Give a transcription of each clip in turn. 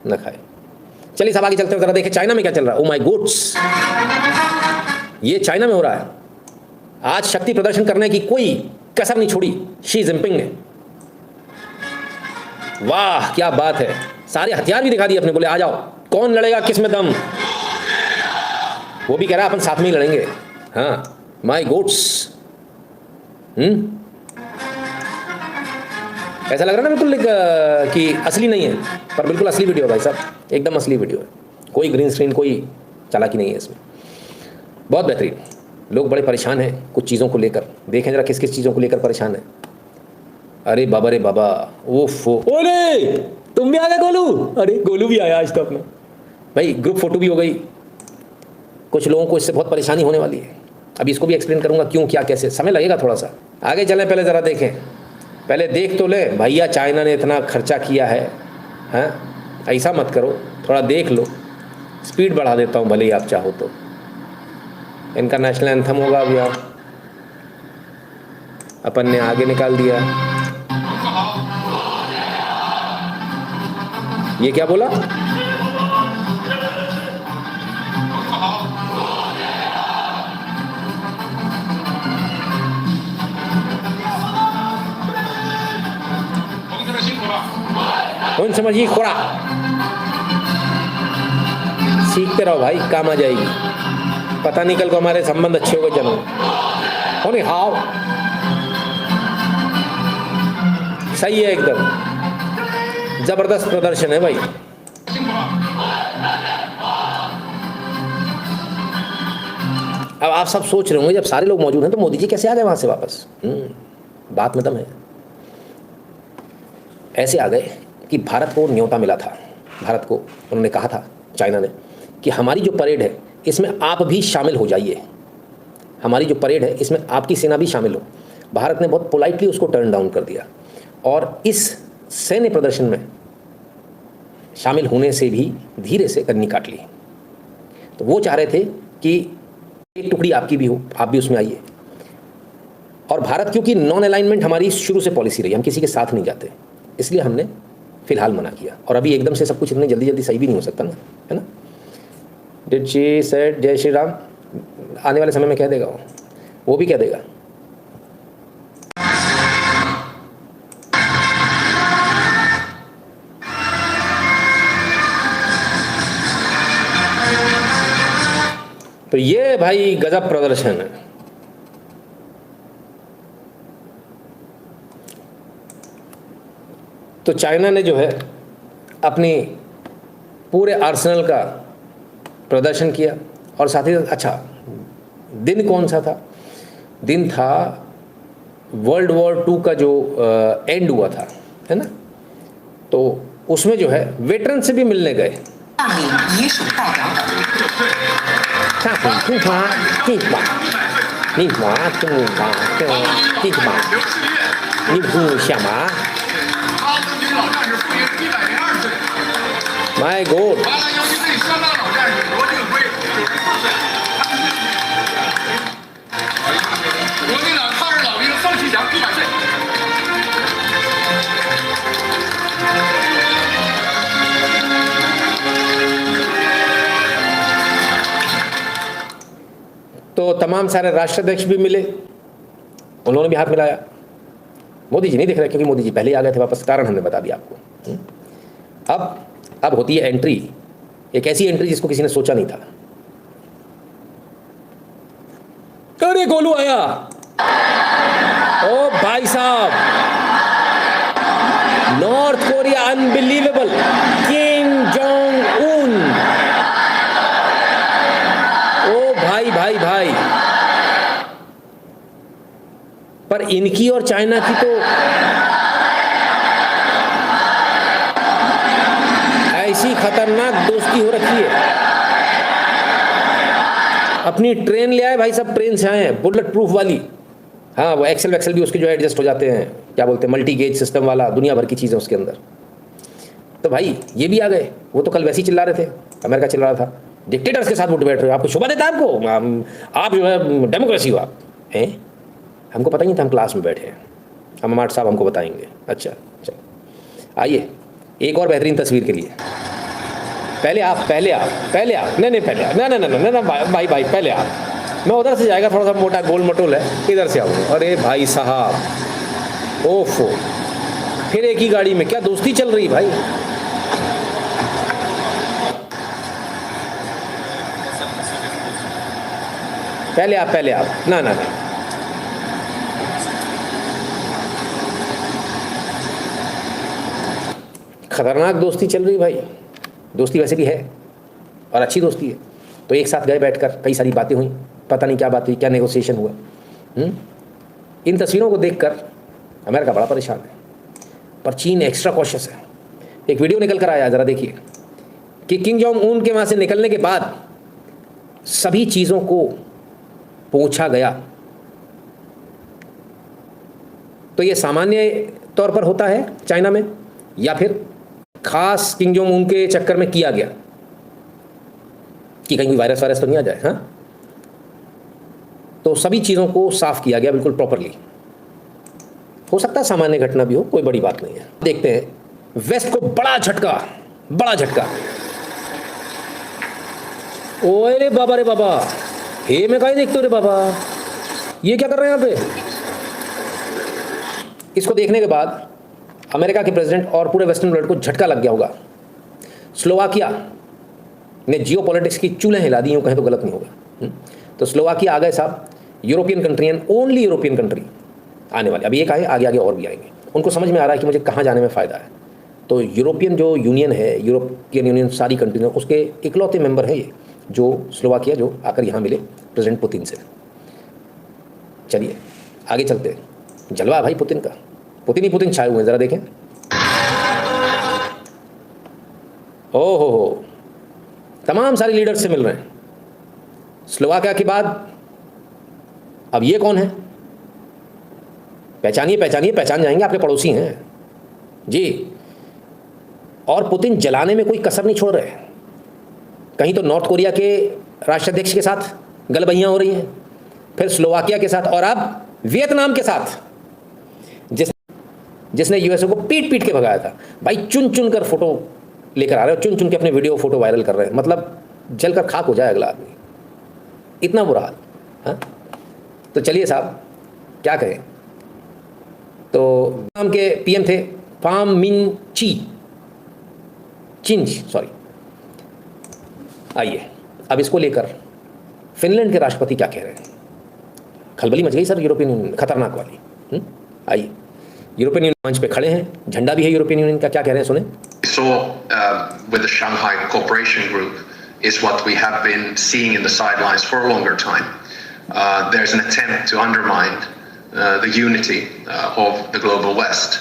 न खाए। चलिए साहब आगे चलते हैं, जरा देखें चाइना में क्या चल रहा है। ओ माय गॉड्स, ये चाइना में हो रहा है। आज शक्ति प्रदर्शन करने की कोई कसर नहीं छोड़ी शी जिनपिंग ने। वाह क्या बात है, सारे हथियार भी दिखा दिए अपने, बोले आ जाओ, कौन लड़ेगा किस में दम। वो भी कह रहा है अपन साथ में ही लड़ेंगे। हाँ माय गॉड्स, ऐसा लग रहा है ना बिल्कुल कि असली नहीं है, पर बिल्कुल असली वीडियो है भाई साहब, एकदम असली वीडियो है। कोई ग्रीन स्क्रीन, कोई चालाकी नहीं है इसमें। बहुत बेहतरीन। लोग बड़े परेशान हैं कुछ चीज़ों को लेकर, देखें जरा किस किस चीज़ों को लेकर परेशान है। अरे बाबा रे बाबा, ओफो, ओले तुम भी आ गए गोलू। अरे गोलू भी आया आज तो अपना। भाई ग्रुप फोटो भी हो गई। कुछ लोगों को इससे बहुत परेशानी होने वाली है। अभी इसको भी एक्सप्लेन करूंगा क्यों क्या कैसे, समय लगेगा थोड़ा सा। आगे चलें, पहले ज़रा देखें, पहले देख तो ले भैया चाइना ने इतना खर्चा किया है। हाँ ऐसा मत करो, थोड़ा देख लो। स्पीड बढ़ा देता हूँ भले ही आप चाहो तो। इनका नेशनल एंथम होगा अभी, अपन ने आगे निकाल दिया। ये क्या बोला? कौन समझिए खोड़ा। सीखते रहो भाई, काम आ जाएगी। पता नहीं कल को हमारे संबंध अच्छे हो गए जनों। होने हाउ सही है, एकदम जबरदस्त प्रदर्शन है भाई। अब आप सब सोच रहे होंगे जब सारे लोग मौजूद हैं तो मोदी जी कैसे आ गए वहां से वापस। बात में दम है। ऐसे आ गए कि भारत को न्योता मिला था। भारत को उन्होंने कहा था, चाइना ने, कि हमारी जो परेड है इसमें आप भी शामिल हो जाइए। हमारी जो परेड है इसमें आपकी सेना भी शामिल हो। भारत ने बहुत पोलाइटली उसको टर्न डाउन कर दिया और इस सैन्य प्रदर्शन में शामिल होने से भी धीरे से कन्नी काट ली। तो वो चाह रहे थे कि एक टुकड़ी आपकी भी हो, आप भी उसमें आइए। और भारत, क्योंकि नॉन अलाइनमेंट हमारी शुरू से पॉलिसी रही, हम किसी के साथ नहीं जाते, इसलिए हमने फिलहाल मना किया। और अभी एकदम से सब कुछ इतनी जल्दी जल्दी सही भी नहीं हो सकता ना, है ना। डिड शी सेड जय श्री राम, आने वाले समय में कह देगा वो भी कह देगा। तो ये भाई गजब प्रदर्शन है। तो चाइना ने जो है अपनी पूरे आर्सेनल का प्रदर्शन किया। और साथ ही अच्छा, दिन कौन सा था? दिन था वर्ल्ड वॉर 2 का जो एंड हुआ था, है ना। तो उसमें जो है वेटरन से भी मिलने गए। माय गॉड, तो तमाम सारे राष्ट्राध्यक्ष भी मिले, उन्होंने भी हाथ मिलाया। मोदी जी नहीं दिख रहे क्योंकि मोदी जी पहले ही आ गए थे वापस, कारण हमने बता दिया आपको। अब होती है एंट्री, एक ऐसी एंट्री जिसको किसी ने सोचा नहीं था। अरे गोलू आया, ओ भाई साहब, North Korea unbelievable, Kim Jong Un. ओ भाई भाई भाई, पर इनकी और चाइना की तो ऐसी खतरनाक दोस्ती हो रखी है। अपनी ट्रेन ले आए भाई साहब, ट्रेन से आए हैं, बुलेट प्रूफ वाली। हाँ वो एक्सेल वैक्सेल भी उसके जो एडजस्ट हो जाते हैं, क्या बोलते हैं, मल्टी गेज सिस्टम वाला, दुनिया भर की चीज़ें उसके अंदर। तो भाई ये भी आ गए। वो तो कल वैसे ही चिल्ला रहे थे, अमेरिका चिल्ला रहा था डिक्टेटर्स के साथ उठ बैठ रहे हो, आपको शोभा देता है, आपको आप जो है डेमोक्रेसी हो आप हैं। हमको पता ही नहीं था, हम क्लास में बैठे हैं, हम हमारे साहब हमको बताएंगे। अच्छा चलो आइए एक और बेहतरीन तस्वीर के लिए। पहले आप, पहले आप, पहले आप, नहीं नहीं पहले आप, ना ना ना ना ना भाई भाई पहले आप, मैं उधर से जाएगा, थोड़ा सा मोटा गोल मटोल है, इधर से आऊँगा। अरे भाई साहब, ओफो, फिर एक ही गाड़ी में, क्या दोस्ती चल रही भाई। पहले आप, पहले आप, ना ना ना, खतरनाक दोस्ती चल रही भाई। दोस्ती वैसे भी है और अच्छी दोस्ती है। तो एक साथ गए, बैठकर कई सारी बातें हुई, पता नहीं क्या बात हुई, क्या नेगोशिएशन हुआ। इन तस्वीरों को देखकर अमेरिका बड़ा परेशान है, पर चीन एक्स्ट्रा कॉशियस है। एक वीडियो निकल कर आया, ज़रा देखिए, कि किम जोंग उन के वहाँ से निकलने के बाद सभी चीज़ों को पूछा गया। तो ये सामान्य तौर पर होता है चाइना में, या फिर खास किम जोंग उन के चक्कर में किया गया कि कहीं कोई वायरस वायरस तो नहीं आ जाए। हाँ, तो सभी चीज़ों को साफ किया गया बिल्कुल प्रॉपरली। हो सकता है सामान्य घटना भी हो, कोई बड़ी बात नहीं है। देखते हैं वेस्ट को बड़ा झटका, बड़ा झटका। ओए रे बाबा, रे बाबा, हे मैं कहीं देखते हो रे बाबा, ये क्या कर रहे हैं यहाँ पे। इसको देखने के बाद अमेरिका के प्रेसिडेंट और पूरे वेस्टर्न वर्ल्ड को झटका लग गया होगा। स्लोवाकिया ने जियो पॉलिटिक्स की चूल्हे हिला दी, यूँ कहें तो गलत नहीं होगा। तो स्लोवाकिया आ गए साहब, European country and only European country आने वाले। अभी एक आए, आगे आगे और भी आएंगे। उनको समझ में आ रहा है कि मुझे कहाँ जाने में फ़ायदा है। तो यूरोपियन जो यूनियन है, यूरोपियन यूनियन सारी कंट्री, उसके इकलौते मेंबर है ये, जो स्लोवाकिया, जो आकर यहाँ मिले प्रेसिडेंट पुतिन से। चलिए आगे चलते हैं। जलवा है भाई पुतिन का, पुतिन ही पुतिन छाए हुए हैं, ज़रा देखें। ओहो हो, तमाम सारे लीडर से मिल रहे हैं। स्लोवाकिया के बाद अब ये कौन है, पहचानिए पहचानिए, पहचान जाएंगे, आपके पड़ोसी हैं जी। और पुतिन जलाने में कोई कसर नहीं छोड़ रहे। कहीं तो नॉर्थ कोरिया के राष्ट्राध्यक्ष के साथ गलबहियां हो रही हैं, फिर स्लोवाकिया के साथ, और अब वियतनाम के साथ, जिसने यूएसए को पीट पीट के भगाया था। भाई चुन चुन कर फोटो लेकर आ रहे हो, चुन चुन के अपने वीडियो फोटो वायरल कर रहे हैं, मतलब जलकर खाक हो जाए अगला आदमी, इतना बुरा हाल। हाँ, तो चलिए साहब क्या कहें। तो नाम के पीएम थे फाम मिन चिंज, सॉरी। आइए अब इसको लेकर फिनलैंड के राष्ट्रपति क्या कह रहे हैं। खलबली मच गई सर यूरोपियन यूनियन, खतरनाक वाली। आइए, यूरोपियन यूनियन मंच पे खड़े हैं, झंडा भी है यूरोपियन यूनियन का, क्या कह रहे हैं सुने। So with the Shanghai Cooperation Group is what we have been seeing in the sidelines for a longer time. There's an attempt to undermine the unity of the global West.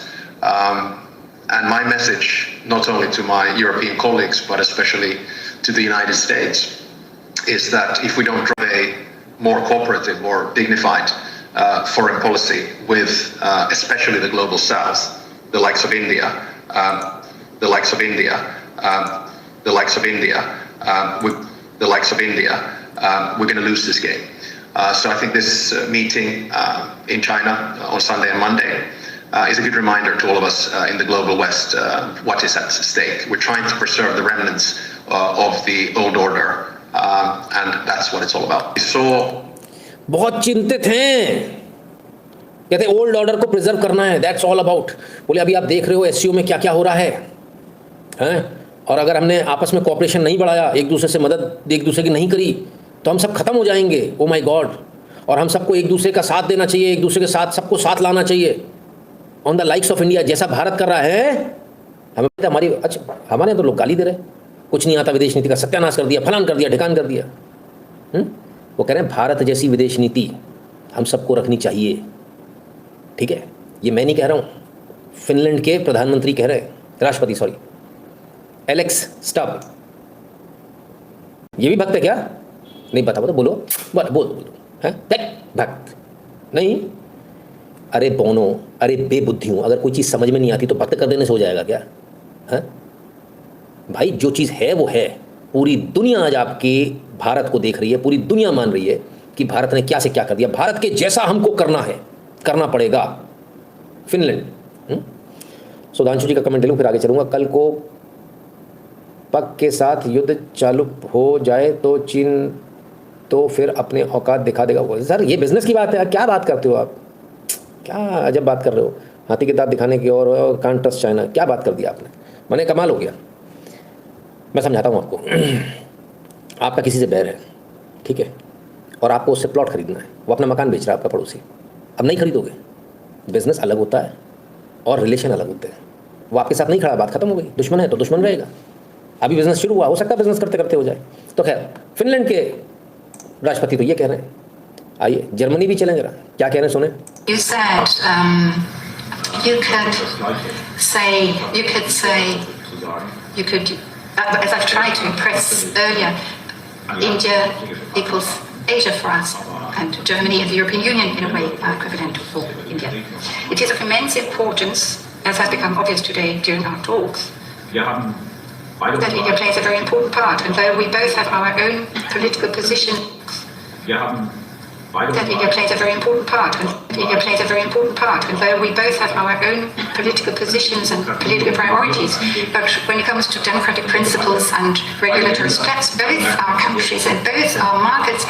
And my message, not only to my European colleagues, but especially to the United States, is that if we don't drive a more cooperative, more dignified foreign policy with especially the global South, the likes of India, the likes of India, the likes of India, with the likes of India, we're going to lose this game. So I think this meeting in China on Sunday and Monday is a good reminder to all of us in the global West what is at stake. We're trying to preserve the remnants of the old order, and that's what it's all about. So बहुत चिंतित हैं, कहते old order को preserve करना है, that's all about. बोले अभी आप देख रहे हो एससीओ में क्या क्या हो रहा है, हैं? और अगर हमने आपस में कोऑपरेशन नहीं बढ़ाया, एक दूसरे से मदद एक दूसरे की नहीं करी, तो हम सब खत्म हो जाएंगे। Oh my God. और हम सबको एक दूसरे का साथ देना चाहिए, एक दूसरे के साथ सबको साथ लाना चाहिए, on the likes of India, जैसा भारत कर रहा है। हमें हमारी, अच्छा हमारे तो लोग गाली दे रहे, कुछ नहीं आता, विदेश नीति का सत्यानाश कर दिया, फलान कर दिया, ढिकान कर दिया। वो कह रहे हैं भारत जैसी विदेश नीति हम सबको रखनी चाहिए। ठीक है, ये मैं नहीं कह रहा हूँ, फिनलैंड के प्रधानमंत्री कह रहे हैं, राष्ट्रपति सॉरी, एलेक्स स्टब। ये भी भक्त है क्या? नहीं बता, बोलो बोलो बोलो बोलो, है भक्त नहीं? अरे बोनो, अरे बेबुद्धि हूँ, अगर कोई चीज़ समझ में नहीं आती तो भक्त कर देने से हो जाएगा क्या? है भाई, जो चीज़ है वो है। पूरी दुनिया आज आपके भारत को देख रही है, पूरी दुनिया मान रही है कि भारत ने क्या से क्या कर दिया। भारत के जैसा हमको करना है, करना पड़ेगा। फिनलैंड। सुधांशु जी का कमेंट ले लूँ फिर आगे चलूँगा। कल को पक के साथ युद्ध चालू हो जाए तो चीन तो फिर अपने औकात दिखा देगा। वो सर ये बिजनेस की बात है, क्या बात करते हो आप, क्या अजब बात कर रहे हो, हाथी के दांत दिखाने की और कांट ट्रस्ट चाइना, क्या बात कर दिया आपने, मैंने कमाल हो गया। मैं समझाता हूँ आपको। आपका किसी से बैर है, ठीक है, और आपको उससे प्लॉट खरीदना है, वो अपना मकान बेच रहा है आपका पड़ोसी, अब नहीं खरीदोगे। बिजनेस अलग होता है और रिलेशन अलग होते हैं। वो आपके साथ नहीं खड़ा, बात खत्म हो गई, दुश्मन है तो दुश्मन रहेगा। अभी बिजनेस शुरू हुआ, हो सकता है बिजनेस करते करते हो जाए। तो खैर, फिनलैंड के राष्ट्रपति तो ये कह रहे हैं। आइए जर्मनी भी चलें जरा, क्या कह रहे हैं सुने। You said you could, as I've tried to impress earlier, India equals Asia for us, and Germany and the European Union in a way are equivalent for India. It is of immense importance, as has become obvious today during our talks, that India plays a very important part, and though we both have our own political positions, that India plays a very important part, and though we both have our own political positions and political priorities, but when it comes to democratic principles and regulatory steps, both our countries and both our markets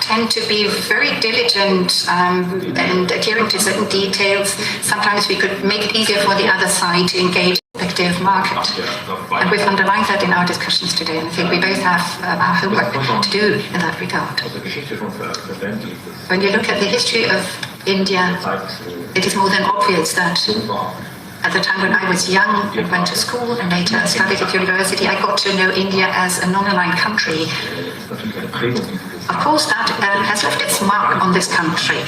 tend to be very diligent and adhering to certain details. Sometimes we could make it easier for the other side to engage effective market. And we've underlined that in our discussions today, and I think we both have our homework to do in that regard. When you look at the history of India, it is more than obvious that at the time when I was young and went to school and later studied at university, I got to know India as a non-aligned country. Of course, that has left its mark on this country.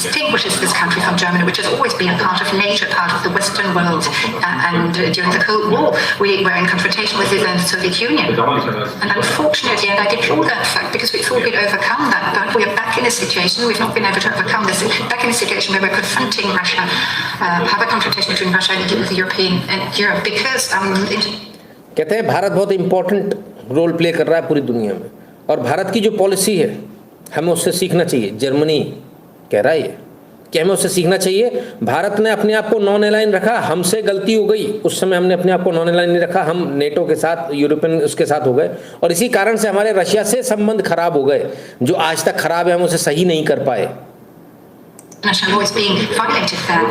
Distinguishes this country from Germany, which has always been a part of nature, part of the Western world. And during the Cold War, we were in confrontation with the Soviet Union. And unfortunately, and I deplore that fact because we thought we'd overcome that, but we are back in a situation, we've not been able to overcome this, back in a situation where we're confronting Russia, have a confrontation between Russia and the European and Europe, because कहते हैं भारत बहुत important role play कर रहा है पूरी दुनिया में, और भारत की जो पॉलिसी है हमें उससे सीखना चाहिए। जर्मनी कह रहा है ये कि हमें उससे सीखना चाहिए। भारत ने अपने आप को नॉन अलाइन रखा, हमसे गलती हो गई, उस समय हमने अपने आप को नॉन अलाइन नहीं रखा, हम नेटो के साथ, यूरोपियन उसके साथ हो गए, और इसी कारण से हमारे रशिया से संबंध खराब हो गए, जो आज तक खराब है हम उसे सही नहीं कर पाए। national law is being violated there.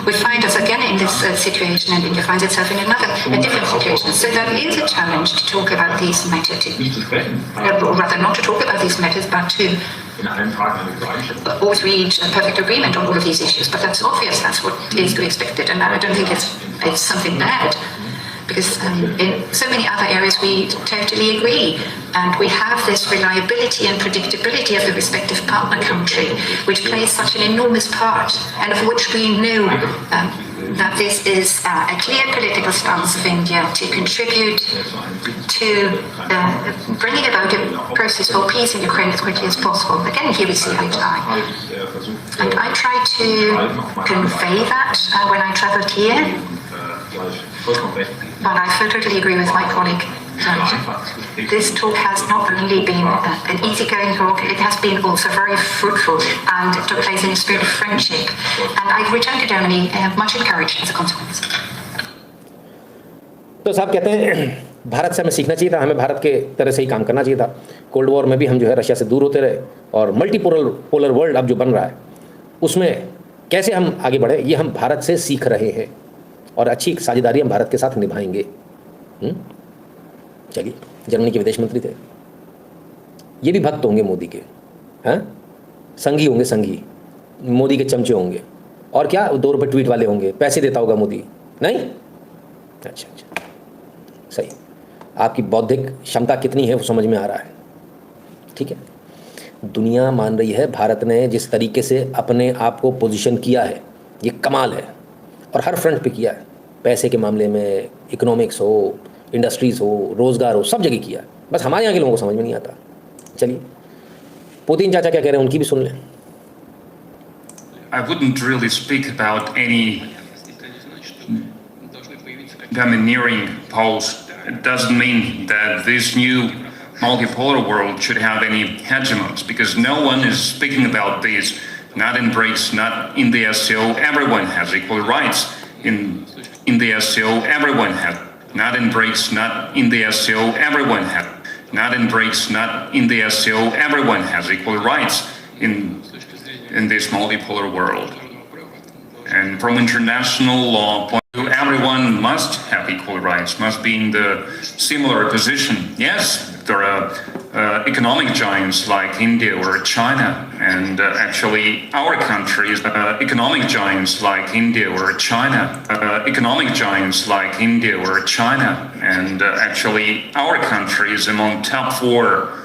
We find us again in this situation, and India finds itself in a different situation. So that is a challenge to talk about these matters, or rather not to talk about these matters, but to always reach a perfect agreement on all of these issues. But that's obvious, that's what is to be expected, and I don't think it's something bad. Because in so many other areas we totally agree, and we have this reliability and predictability of the respective partner country, which plays such an enormous part, and of which we know that this is a clear political stance of India to contribute to bringing about a process for peace in Ukraine as quickly as possible. Again, here we see eye to eye. And I try to convey that when I travelled here. But I totally agree with my colleague. This talk has not only been an easygoing talk, it has been also very fruitful, and it took place in a spirit of friendship. And I've returned to Germany much encouraged as a consequence. तो साहब कहते हैं भारत से हमें सीखना चाहिए था, हमें भारत के तरह से ही काम करना चाहिए था। कोल्ड वॉर में भी हम जो है रशिया से दूर होते रहे, और मल्टीपोलर वर्ल्ड अब जो बन रहा है उसमें कैसे हम आगे बढ़े, ये हम भारत से सीख रहे हैं, और अच्छी साझेदारी हम भारत के साथ निभाएंगे। चलिए, जर्मनी के विदेश मंत्री थे, ये भी भक्त होंगे मोदी के, हैं, संगी होंगे, संगी मोदी के चमचे होंगे, और क्या 2 रुपये ट्वीट वाले होंगे, पैसे देता होगा मोदी, नहीं? अच्छा, सही। आपकी बौद्धिक क्षमता कितनी है वो समझ में आ रहा है, ठीक है। दुनिया मान रही है भारत ने जिस तरीके से अपने आप को पोजीशन किया है, ये कमाल है, और हर फ्रंट पे किया है, पैसे के मामले में, इकोनॉमिक्स हो, इंडस्ट्रीज़ हो, रोज़गार हो, सब जगह किया। बस हमारे यहाँ के लोगों को समझ में नहीं आता। चलिए, पुतिन चाचा क्या कह रहे हैं उनकी भी सुन लें। I wouldn't really speak about any domineering poles. It doesn't mean that this new multipolar world should have any hegemons, because no one is speaking about this. Not in BRICS, not in the SCO. Everyone has equal rights in the SCO. Everyone not in BRICS, not in the SCO, everyone has. Not in BRICS, not in the SCO, everyone has equal rights in this multipolar world. And from international law point of view, everyone must have equal rights, must be in the similar position. Yes, there are economic giants like India or China, and actually our countries, economic giants like India or China, economic giants like India or China, and actually our country is among top 4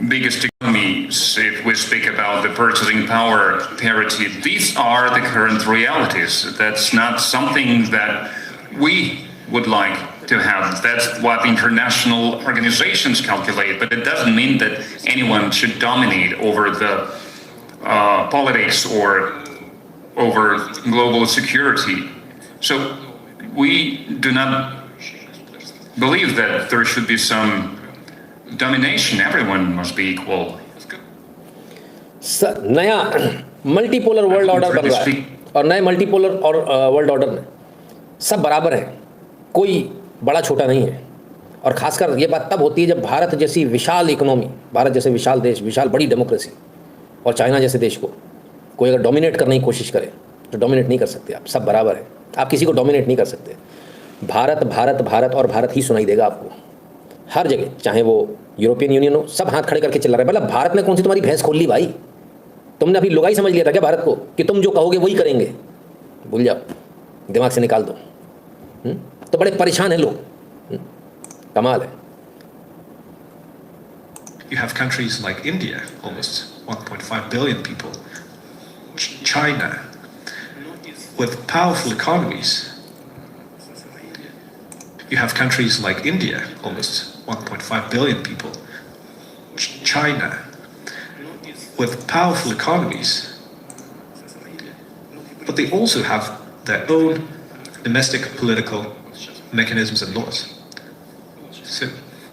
biggest economies if we speak about the purchasing power parity. These are the current realities. That's not something that we would like to have. That's what international organizations calculate, but it doesn't mean that anyone should dominate over the politics or over global security. So we do not believe that there should be some domination. Everyone must be equal. नया multipolar world order बन रहा है और नए multipolar और world order में सब बराबर हैं, कोई बड़ा छोटा नहीं है। और खासकर ये बात तब होती है जब भारत जैसी विशाल इकोनॉमी, भारत जैसे विशाल देश, विशाल बड़ी डेमोक्रेसी और चाइना जैसे देश को कोई अगर डोमिनेट करने की कोशिश करे तो डोमिनेट नहीं कर सकते आप। सब बराबर हैं, आप किसी को डोमिनेट नहीं कर सकते। भारत भारत भारत और भारत ही सुनाई देगा आपको हर जगह, चाहे वो यूरोपियन यूनियन हो। सब हाथ खड़े करके चिल्ला रहे हैं। मतलब भारत ने कौन सी तुम्हारी भैंस खोल ली भाई? तुमने अभी लुगाई समझ लिया था क्या भारत को कि तुम जो कहोगे वही करेंगे? भूल जाओ, दिमाग से निकाल दो। तो बड़े परेशान हैं लोग, कमाल है। You have countries like India, almost 1.5 billion people, China, with powerful economies. You have countries like India, almost 1.5 billion people, China, with powerful economies, but they also have their own domestic political mechanisms and laws. So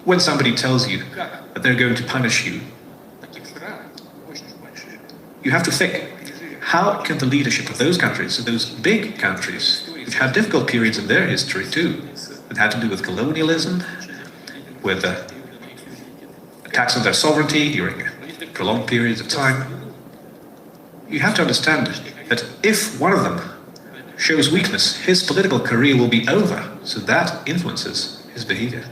when somebody tells you that they're going to punish you, you have to think, how can the leadership of those countries, those big countries, which had difficult periods in their history too, that had to do with colonialism, with attacks on their sovereignty during prolonged periods of time, you have to understand that if one of them shows weakness, his political career will be over, so that influences his behavior.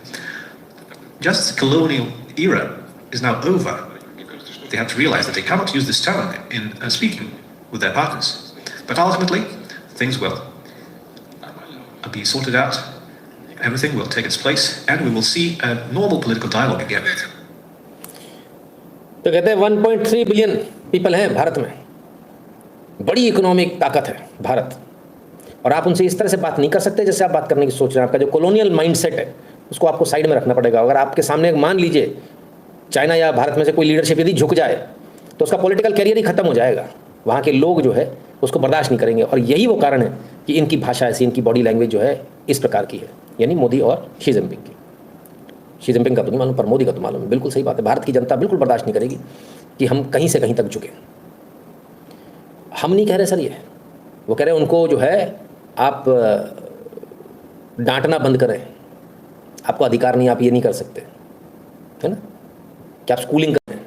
Just the colonial era is now over. They have to realize that they cannot use this tone in speaking with their partners. But ultimately, things will be sorted out, everything will take its place, and we will see a normal political dialogue again. तो कहते हैं 1.3 billion people हैं भारत में, बड़ी economic ताकत है भारत, और आप उनसे इस तरह से बात नहीं कर सकते जैसे आप बात करने की सोच रहे हैं। आपका जो कॉलोनियल माइंडसेट है उसको आपको साइड में रखना पड़ेगा। अगर आपके सामने मान लीजिए चाइना या भारत में से कोई लीडरशिप यदि झुक जाए तो उसका पॉलिटिकल कैरियर ही खत्म हो जाएगा। वहाँ के लोग जो है उसको बर्दाश्त नहीं करेंगे, और यही वो कारण है कि इनकी भाषा ऐसी, इनकी बॉडी लैंग्वेज जो है इस प्रकार की है, यानी मोदी और शी जिनपिंग की। शी जिनपिंग का तो नहीं मालूम, पर मोदी का तो मालूम है। बिल्कुल सही बात है, भारत की जनता बिल्कुल बर्दाश्त नहीं करेगी कि हम कहीं से कहीं तक झुके। हम नहीं कह रहे सर, ये वो कह रहे हैं उनको जो है आप डांटना बंद करें, आपको अधिकार नहीं, आप ये नहीं कर सकते, है ना, कि आप स्कूलिंग करें।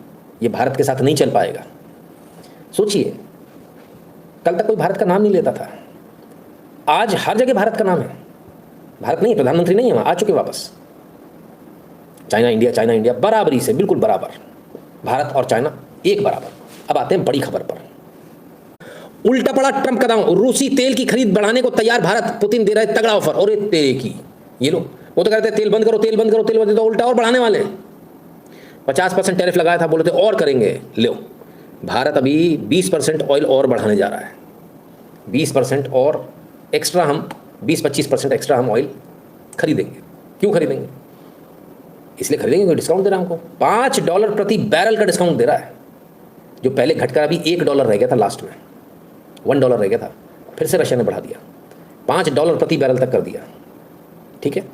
ये भारत के साथ नहीं चल पाएगा। सोचिए, कल तक कोई भारत का नाम नहीं लेता था, आज हर जगह भारत का नाम है। भारत नहीं, प्रधानमंत्री नहीं है, आ चुके वापस। चाइना इंडिया बराबरी से, बिल्कुल बराबर, भारत और चाइना एक बराबर। अब आते हैं बड़ी खबर पर। उल्टा पड़ा ट्रंप का दांव, रूसी तेल की खरीद बढ़ाने को तैयार भारत, पुतिन दे रहे तगड़ा ऑफर। और तेरे की ये लो, वो तो कहते हैं तेल बंद करो, तेल बंद करो, तेल बंद करो, उल्टा और बढ़ाने वाले। 50% टैरिफ लगाया था, बोले थे और करेंगे। लो, भारत अभी 20% ऑयल और बढ़ाने जा रहा है। 20% और एक्स्ट्रा, हम 20-25% एक्स्ट्रा हम ऑयल खरीदेंगे। क्यों खरीदेंगे? इसलिए खरीदेंगे क्योंकि डिस्काउंट दे रहा है हमको। $5 प्रति बैरल का डिस्काउंट दे रहा है, जो पहले घटकर अभी $1 रह गया था, लास्ट में $1 रह गया था, फिर से रशिया ने बढ़ा दिया, $5 प्रति बैरल तक कर दिया। ठीक है,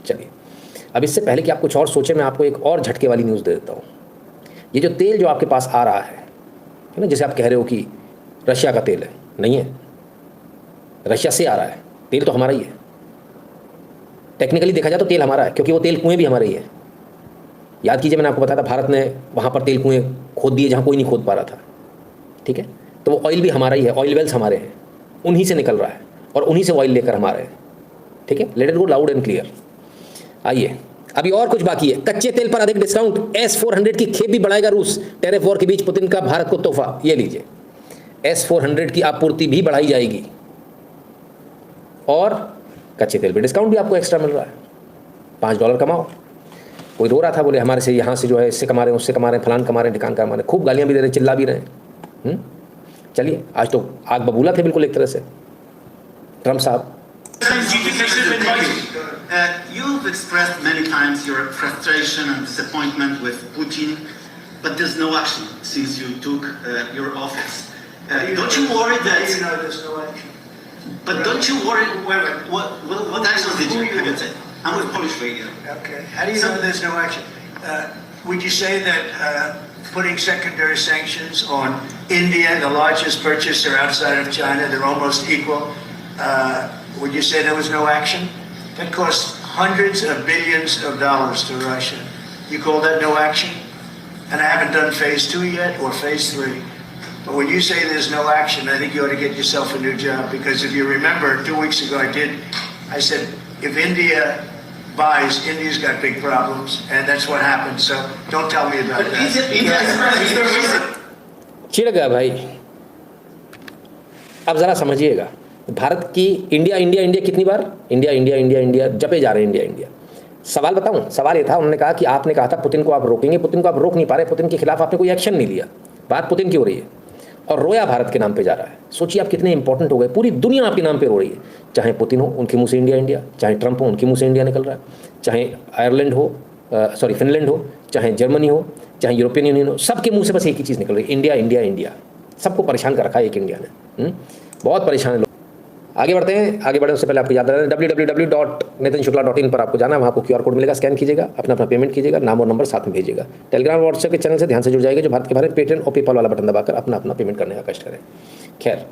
चलिए, अब इससे पहले कि आप कुछ और सोचें, मैं आपको एक और झटके वाली न्यूज़ दे देता हूँ। ये जो तेल जो आपके पास आ रहा है ना, जैसे आप कह रहे हो कि रशिया का तेल है, नहीं है, रशिया से आ रहा है, तेल तो हमारा ही है, टेक्निकली देखा जाए तो तेल हमारा है, क्योंकि वो तेल कुएँ भी हमारे ही है। याद कीजिए मैंने आपको बताया था भारत ने वहाँ पर तेल कुएँ खोद दिए जहाँ कोई नहीं खोद पा रहा था, ठीक है। तो वो ऑयल भी हमारा ही है, ऑयल वेल्स हमारे हैं, उन्हीं से निकल रहा है और उन्हीं से ऑयल लेकर हमारे हैं, ठीक है। Let it go loud and clear. आइए अभी और कुछ बाकी है। कच्चे तेल पर अधिक डिस्काउंट, S-400 की खेप भी बढ़ाएगा रूस, टेरिफ वॉर के बीच पुतिन का भारत को तोहफा। ये लीजिए, S-400 की आपूर्ति भी बढ़ाई जाएगी और कच्चे तेल पे डिस्काउंट भी आपको एक्स्ट्रा मिल रहा है। $5 कमाओ। कोई रो रहा था, बोले हमारे से यहाँ से जो है इससे कमा रहे हैं, उससे कमा रहे हैं, फलान कमा रहे हैं, ढिकान कमा रहे हैं, खूब गालियाँ भी दे रहे हैं, चिल्ला भी रहे हैं। चलिए आज तो आग बबूला थे बिल्कुल एक तरह से ट्रम्प साहब। You've expressed many times your frustration and disappointment with Putin, but there's no action since you took your office. Don't you worry that? You know there's no action. But don't you worry? What actions did you take? I'm with Polish radio. Okay. How do you know there's no action? Would you say that putting secondary sanctions on India, the largest purchaser outside of China, they're almost equal? Would you say there was no action? That cost hundreds of billions of dollars to Russia. You call that no action? And I haven't done phase 2 yet or phase 3. But when you say there's no action, I think you ought to get yourself a new job. Because if you remember, 2 weeks ago I said, if India buys, India's got big problems. And that's what happened. So don't tell me about that. चिढ़ गया भाई। अब ज़रा समझिएगा, भारत की India India India कितनी बार India India India India जपे जा रहे हैं, इंडिया इंडिया। सवाल बताऊं, सवाल ये था, उन्होंने कहा कि आपने कहा था पुतिन को आप रोकेंगे, पुतिन को आप रोक नहीं पा रहे, पुतिन के खिलाफ आपने कोई एक्शन नहीं लिया। बात पुतिन की हो रही है और रोया भारत के नाम पे जा रहा है। सोचिए आप कितने इंपॉर्टेंट हो गए, पूरी दुनिया आपके नाम पे रो रही है। चाहे पुतिन हो, उनके मुंह से इंडिया इंडिया, चाहे ट्रंप हो, उनके मुंह से इंडिया निकल रहा है, चाहे आयरलैंड हो, फिनलैंड हो, चाहे जर्मनी हो, चाहे यूरोपियन यूनियन हो, सबके मुंह से बस एक ही चीज़ निकल रही है, इंडिया इंडिया इंडिया। सबको परेशान कर रखा है एक इंडिया ने, बहुत परेशान है लोग। आगे बढ़ते हैं, आगे बढ़ने से पहले आपको याद रखना www.nitinshukla.in पर आपको जाना है, वहाँ आपको QR कोड मिलेगा, स्कैन कीजिएगा, अपना पेमेंट कीजिएगा, नाम और नंबर साथ में भेजिएगा। टेलीग्राम व्हाट्सएप के चैनल से ध्यान से जुड़ जाएगा, जो भारत के बाहर पेटीएम और पेपाल वाला बटन दबाकर अपना पेमेंट करने का कष्ट करें। खैर